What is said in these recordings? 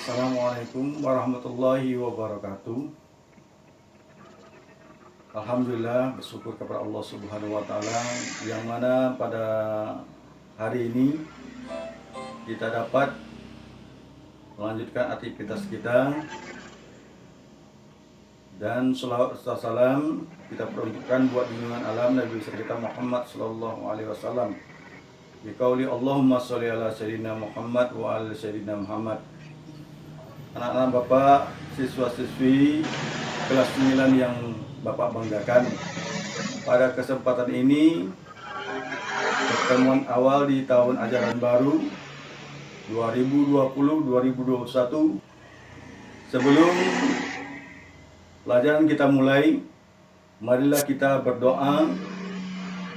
Assalamualaikum warahmatullahi wabarakatuh. Alhamdulillah, bersyukur kepada Allah Subhanahu wa Ta'ala, yang mana pada hari ini kita dapat melanjutkan aktivitas kita, dan sholawat serta salam kita peruntukkan buat junjungan alam Nabi besar kita Muhammad sallallahu alaihi wasallam. Biqauli Allahumma sholli ala sayyidina Muhammad wa ala sayyidina Muhammad. Anak-anak Bapak, siswa-siswi kelas 9 yang Bapak banggakan, pada kesempatan ini pertemuan awal di tahun ajaran baru 2020-2021. Sebelum pelajaran kita mulai, marilah kita berdoa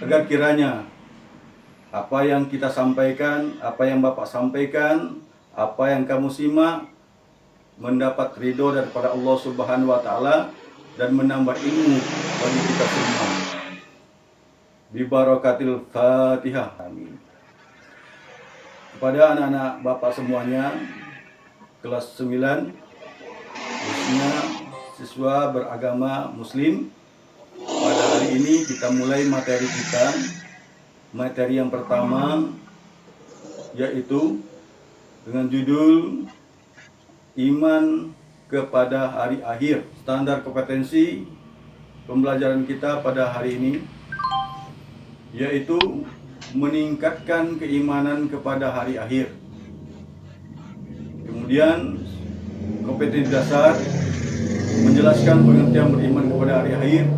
agar kiranya apa yang kita sampaikan, apa yang Bapak sampaikan, apa yang kamu simak mendapat ridho daripada Allah Subhanahu wa Ta'ala dan menambah ilmu bagi kita semua. Bi barakatil Fatihah. Amin. Kepada anak-anak Bapak semuanya, kelas 9, khususnya siswa beragama Muslim, pada hari ini kita mulai materi kita. Materi yang pertama yaitu dengan judul Iman kepada hari akhir. Standar kompetensi pembelajaran kita pada hari ini yaitu meningkatkan keimanan kepada hari akhir. Kemudian kompetensi dasar menjelaskan pengertian beriman kepada hari akhir,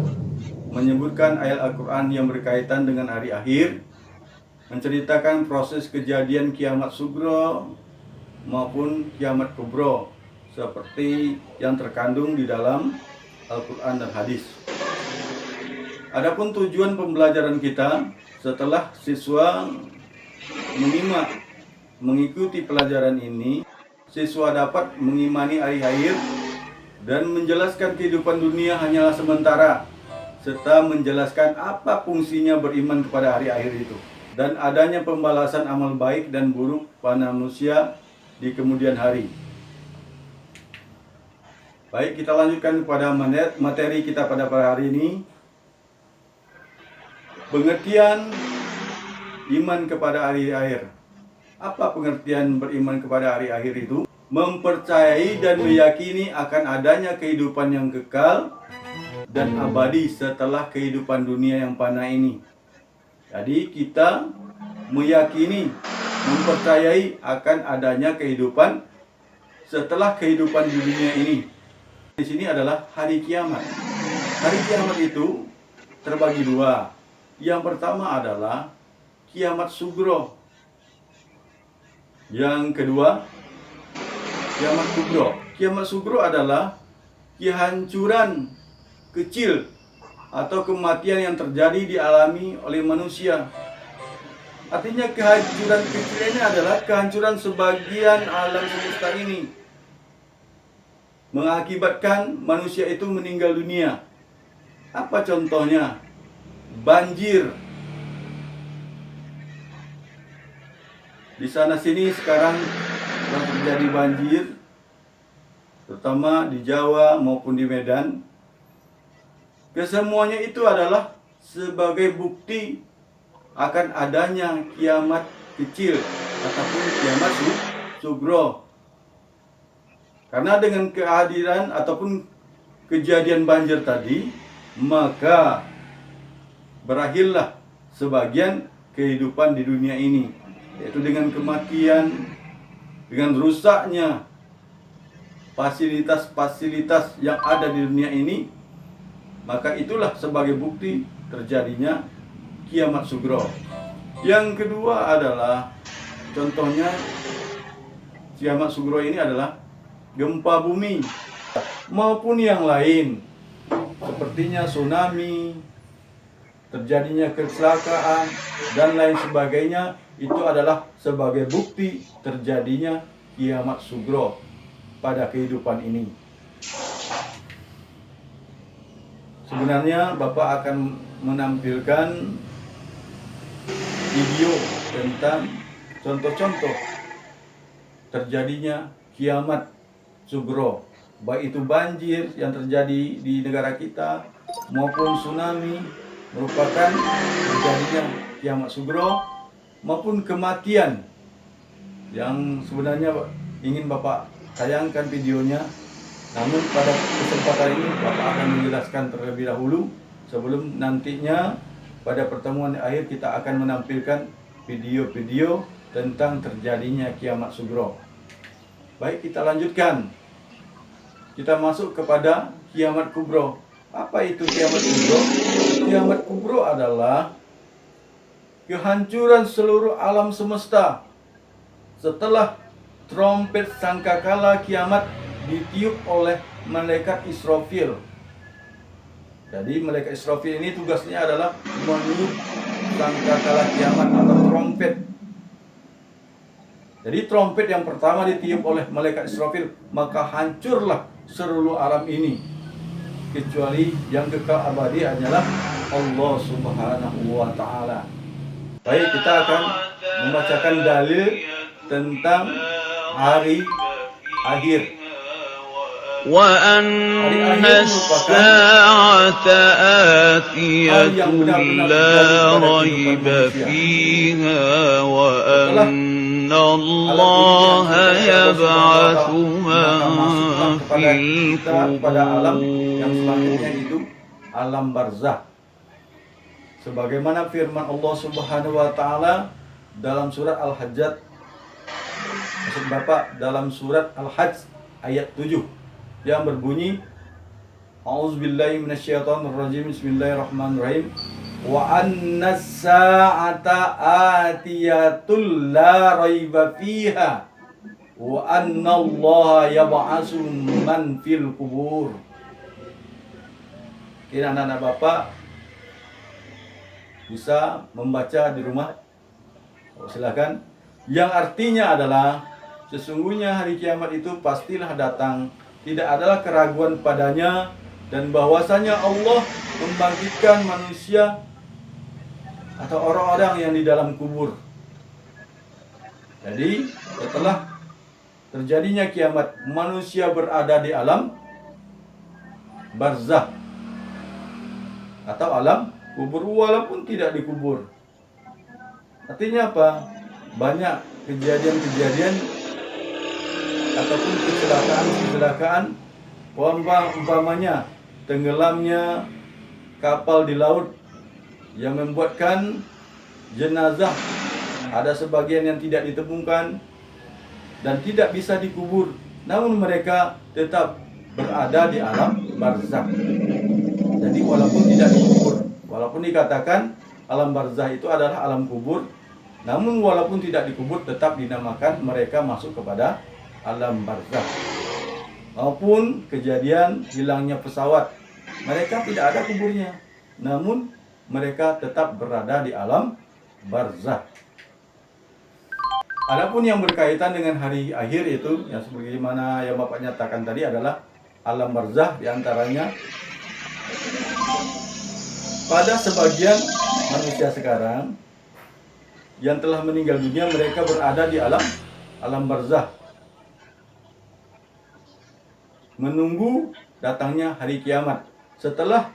menyebutkan ayat Al-Quran yang berkaitan dengan hari akhir, menceritakan proses kejadian kiamat sugro maupun kiamat kubro seperti yang terkandung di dalam Al-Quran dan hadis. Adapun tujuan pembelajaran kita, setelah siswa mengikuti pelajaran ini, siswa dapat mengimani hari akhir dan menjelaskan kehidupan dunia hanyalah sementara, serta menjelaskan apa fungsinya beriman kepada hari akhir itu, dan adanya pembalasan amal baik dan buruk pada manusia di kemudian hari. Baik, kita lanjutkan kepada materi kita pada hari ini. Pengertian iman kepada hari akhir. Apa pengertian beriman kepada hari akhir itu? Mempercayai dan meyakini akan adanya kehidupan yang kekal dan abadi setelah kehidupan dunia yang fana ini. Jadi kita meyakini, mempercayai akan adanya kehidupan setelah kehidupan di dunia ini. Di sini adalah hari kiamat. Hari kiamat itu terbagi dua. Yang pertama adalah kiamat sugro. Yang kedua, kiamat kubro. Kiamat sugro adalah kehancuran kecil atau kematian yang terjadi dialami oleh manusia. Artinya kehancuran kecil ini adalah kehancuran sebagian alam semesta ini, mengakibatkan manusia itu meninggal dunia. Apa contohnya? Banjir. Di sana sini sekarang sedang terjadi banjir, terutama di Jawa maupun di Medan. Kesemuanya itu adalah sebagai bukti akan adanya kiamat kecil ataupun kiamat sugro. Karena dengan kehadiran ataupun kejadian banjir tadi, maka berakhirlah sebagian kehidupan di dunia ini, yaitu dengan kematian, dengan rusaknya fasilitas-fasilitas yang ada di dunia ini. Maka itulah sebagai bukti terjadinya kiamat sugro. Yang kedua adalah, contohnya kiamat sugro ini adalah gempa bumi maupun yang lain, sepertinya tsunami, terjadinya kecelakaan dan lain sebagainya. Itu adalah sebagai bukti terjadinya kiamat sugro pada kehidupan ini. Sebenarnya Bapak akan menampilkan video tentang contoh-contoh terjadinya kiamat sugro, baik itu banjir yang terjadi di negara kita maupun tsunami, merupakan terjadinya kiamat sugro, maupun kematian yang sebenarnya ingin Bapak tayangkan videonya. Namun pada kesempatan ini Bapak akan menjelaskan terlebih dahulu sebelum nantinya pada pertemuan akhir kita akan menampilkan video-video tentang terjadinya kiamat sugro. Baik, kita lanjutkan. Kita masuk kepada kiamat kubro. Apa itu kiamat kubro? Kiamat kubro adalah kehancuran seluruh alam semesta setelah trompet sangkakala kiamat ditiup oleh malaikat Israfil. Jadi malaikat Israfil ini tugasnya adalah meniup sangkakala kiamat atau trompet. Jadi trompet yang pertama ditiup oleh malaikat Israfil, maka hancurlah seluruh alam ini, kecuali yang kekal abadi hanyalah Allah Subhanahu wa Ta'ala. Baik, kita akan membacakan dalil tentang hari akhir. وَأَنَّ السَّاعَةَ آتِيَةٌ لَا رَيْبَ فِيهَا وَأَنَّ اللَّهَ يَبْعَثُ مَن فِي alam yang الْقُبُورِ. selanjutnya itu alam barzah. Sebagaimana firman Allah Subhanahu wa Ta'ala dalam surat Al-Hajj, maksud Bapak dalam surat Al-Hajj ayat 7 yang berbunyi, A'udzubillahi minasyaitonirrajim, bismillahirrahmanirrahim, wa annas sa'ata atiyatul la raiba fiha wa annallaha yab'atsu man fil qubur. Kira anak-anak Bapak bisa membaca di rumah. Silakan. Yang artinya adalah sesungguhnya hari kiamat itu pastilah datang, tidak adalah keraguan padanya, dan bahwasanya Allah membangkitkan manusia atau orang-orang yang di dalam kubur. Jadi setelah terjadinya kiamat, manusia berada di alam barzah atau alam kubur walaupun tidak dikubur. Artinya apa? Banyak kejadian-kejadian ataupun kecelakaan, umpamanya tenggelamnya kapal di laut yang membuatkan jenazah ada sebagian yang tidak ditemukan dan tidak bisa dikubur, namun mereka tetap berada di alam barzah. Jadi walaupun tidak dikubur, walaupun dikatakan alam barzah itu adalah alam kubur, namun walaupun tidak dikubur tetap dinamakan mereka masuk kepada alam barzah. Maupun kejadian hilangnya pesawat, mereka tidak ada kuburnya, namun mereka tetap berada di alam barzah. Adapun yang berkaitan dengan hari akhir itu, yang sebagaimana yang Bapak nyatakan tadi adalah alam barzah, diantaranya pada sebagian manusia sekarang yang telah meninggal dunia, mereka berada di alam barzah, menunggu datangnya hari kiamat. Setelah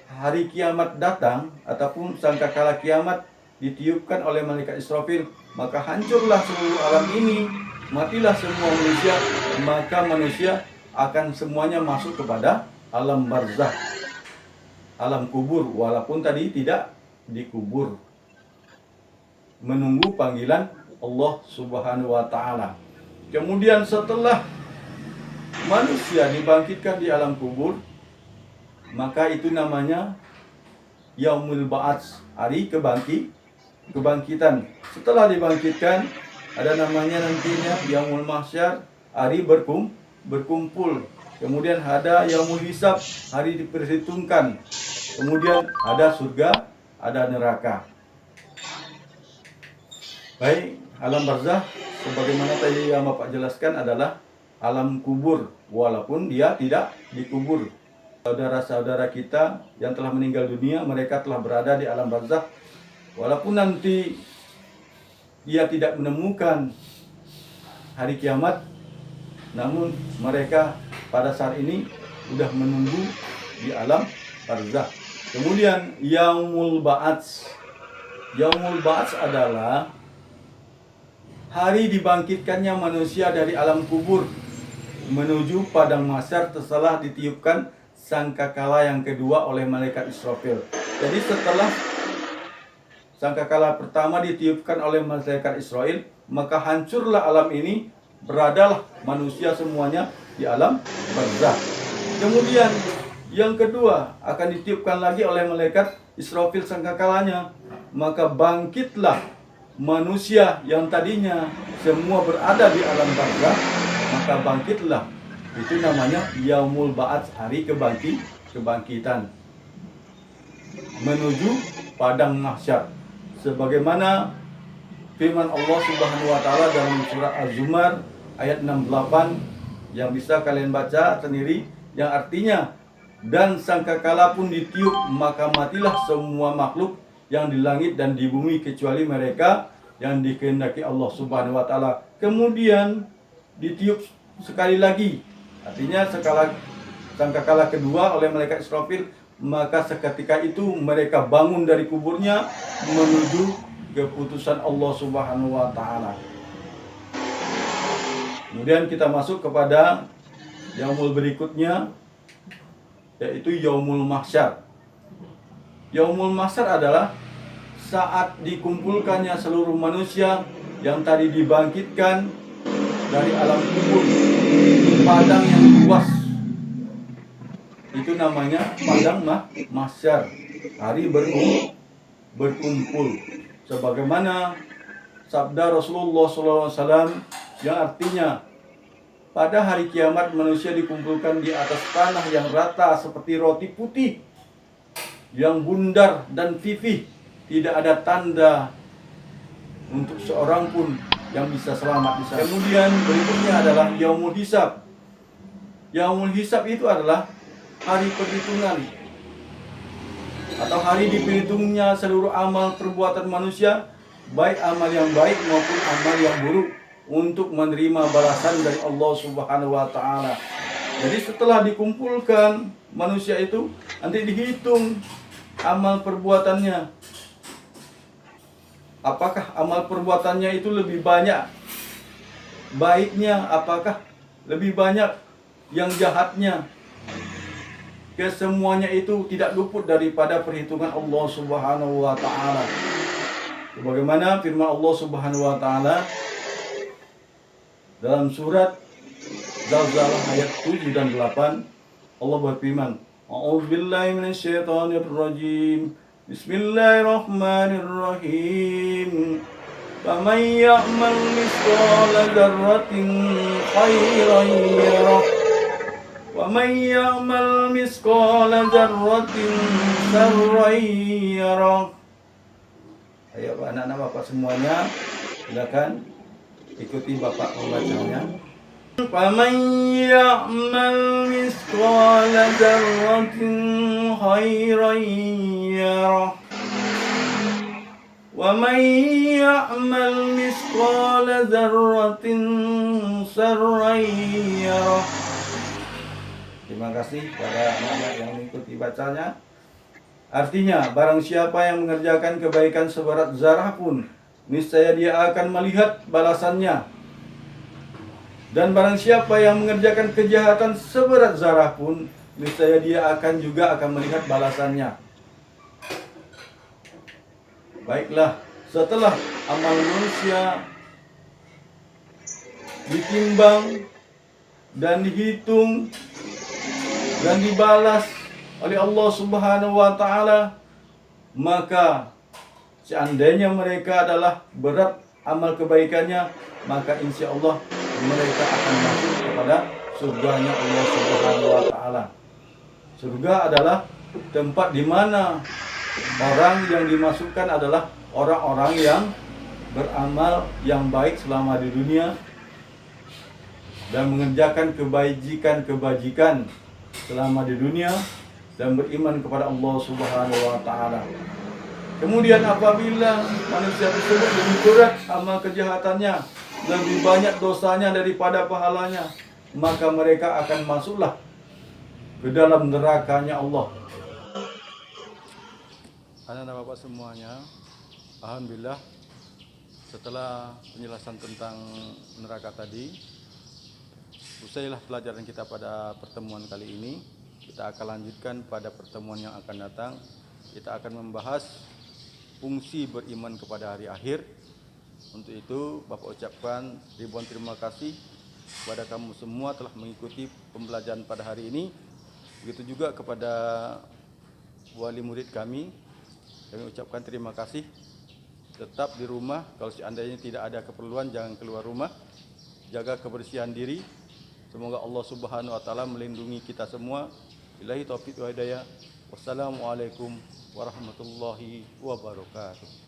hari kiamat datang ataupun sangkakala kiamat ditiupkan oleh malaikat Israfil, maka hancurlah seluruh alam ini, matilah semua manusia, maka manusia akan semuanya masuk kepada alam barzah, alam kubur, walaupun tadi tidak dikubur, menunggu panggilan Allah Subhanahu wa Ta'ala. Kemudian setelah manusia dibangkitkan di alam kubur, maka itu namanya Yaumul Ba'ats, hari kebangkitan. Setelah dibangkitkan, ada namanya nantinya Yaumul Mahsyar, hari berkumpul. Kemudian ada Yaumul Hisab, hari diperhitungkan. Kemudian ada surga, ada neraka. Baik, alam barzah sebagaimana tadi yang Bapak jelaskan adalah alam kubur, walaupun dia tidak dikubur. Saudara-saudara kita yang telah meninggal dunia, mereka telah berada di alam barzah, walaupun nanti dia tidak menemukan hari kiamat, namun mereka pada saat ini sudah menunggu di alam barzakh. Kemudian Yaumul Ba'ats. Yaumul Ba'ats adalah hari dibangkitkannya manusia dari alam kubur menuju padang mahsyar setelah ditiupkan sangkakala yang kedua oleh malaikat Israfil. Jadi setelah sangkakala pertama ditiupkan oleh malaikat Israel, maka hancurlah alam ini, beradalah manusia semuanya di alam barzakh. Kemudian yang kedua akan ditiupkan lagi oleh malaikat Israfil sangkakalanya, maka bangkitlah manusia yang tadinya semua berada di alam barzakh, maka bangkitlah. Itu namanya Yaumul Ba'ats, hari kebangkitan menuju padang mahsyar. Sebagaimana firman Allah Subhanahu wa taala dalam surat Az-Zumar ayat 68 yang bisa kalian baca sendiri, yang artinya, dan sangkakala pun ditiup, maka matilah semua makhluk yang di langit dan di bumi kecuali mereka yang dikehendaki Allah Subhanahu wa taala. Kemudian ditiup sekali lagi, artinya sangkakala kedua oleh malaikat Israfil, maka seketika itu mereka bangun dari kuburnya menuju keputusan Allah Subhanahu wa taala. Kemudian kita masuk kepada yaumul berikutnya, yaitu Yaumul Mahsyar. Yaumul Mahsyar adalah saat dikumpulkannya seluruh manusia yang tadi dibangkitkan dari alam kubur di padang yang luas. Itu namanya padang mahsyar, hari berkumpul. Sebagaimana sabda Rasulullah SAW yang artinya, pada hari kiamat manusia dikumpulkan di atas tanah yang rata seperti roti putih, yang bundar dan pipih, tidak ada tanda untuk seorang pun yang bisa selamat di sana. Kemudian berikutnya adalah Yaumul Hisab. Yaumul Hisab itu adalah hari perhitungan atau hari diperhitungnya seluruh amal perbuatan manusia, baik amal yang baik maupun amal yang buruk, untuk menerima balasan dari Allah Subhanahu wa taala. Jadi setelah dikumpulkan manusia itu, nanti dihitung amal perbuatannya. Apakah amal perbuatannya itu lebih banyak baiknya, apakah lebih banyak yang jahatnya? Kesemuanya itu tidak luput daripada perhitungan Allah Subhanahu wa taala. Sebagaimana firman Allah Subhanahu wa taala dalam surat Zalzalah ayat 7 dan 8, Allah berfirman, A'udzubillahi minasyaitonirrajim. Bismillahirrahmanirrahim. Faman ya'mal mithqala dzarratin khairan yarah. وَمَنْ يَعْمَلْ مِثْقَالَ ذَرَّةٍ شَرًّا يَرَهُ. Ayo anak-anak Bapak semuanya, silakan ikuti Bapak membacanya. وَمَنْ يَعْمَلْ مِثْقَالَ ذَرَّةٍ خَيْرًا يَرَهُ. وَمَنْ يَعْمَلْ مِثْقَالَ ذَرَّةٍ شَرًّا يَرَهُ. Terima kasih pada anak-anak yang mengikuti bacanya. Artinya, barang siapa yang mengerjakan kebaikan seberat zarah pun, niscaya dia akan melihat balasannya. Dan barang siapa yang mengerjakan kejahatan seberat zarah pun, niscaya dia juga akan melihat balasannya. Baiklah, setelah amal manusia ditimbang dan dihitung dan dibalas oleh Allah Subhanahu wa taala, maka seandainya mereka adalah berat amal kebaikannya, maka insya Allah mereka akan masuk kepada surganya Allah Subhanahu wa taala. Surga adalah tempat di mana orang yang dimasukkan adalah orang-orang yang beramal yang baik selama di dunia dan mengerjakan kebajikan selama di dunia dan beriman kepada Allah Subhanahu wa taala. Kemudian apabila manusia tersebut lebih berat amal kejahatannya, lebih banyak dosanya daripada pahalanya, maka mereka akan masuklah ke dalam nerakanya Allah. Anak-anak Bapak semuanya, alhamdulillah setelah penjelasan tentang neraka tadi, usailah pelajaran kita pada pertemuan kali ini. Kita akan lanjutkan pada pertemuan yang akan datang. Kita akan membahas fungsi beriman kepada hari akhir. Untuk itu, Bapak ucapkan ribuan terima kasih kepada kamu semua telah mengikuti pembelajaran pada hari ini. Begitu juga kepada wali murid kami ucapkan terima kasih. Tetap di rumah, kalau seandainya tidak ada keperluan jangan keluar rumah. Jaga kebersihan diri. Semoga Allah Subhanahu wa taala melindungi kita semua. Billahi taufiq wa hidayah. Wassalamualaikum warahmatullahi wabarakatuh.